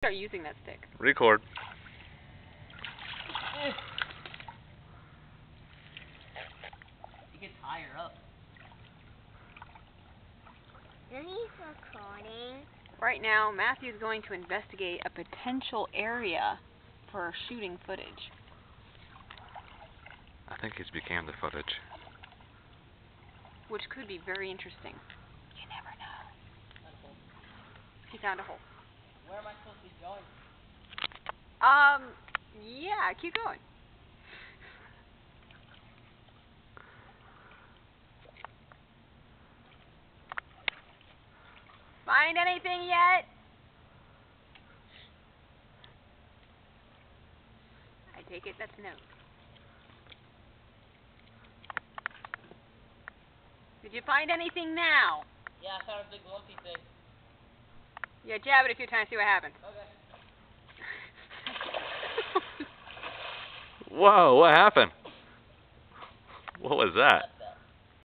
Start using that stick. Record. It gets higher up. He's recording. Right now, Matthew's going to investigate a potential area for shooting footage. I think he's became the footage. Which could be very interesting. You never know. He found a hole. Where am I supposed to be going? Yeah, keep going. Find anything yet? I take it that's no. Did you find anything now? Yeah, I found a big lumpy thing. Yeah, jab it a few times, see what happens. Okay. Whoa, what happened? What was that?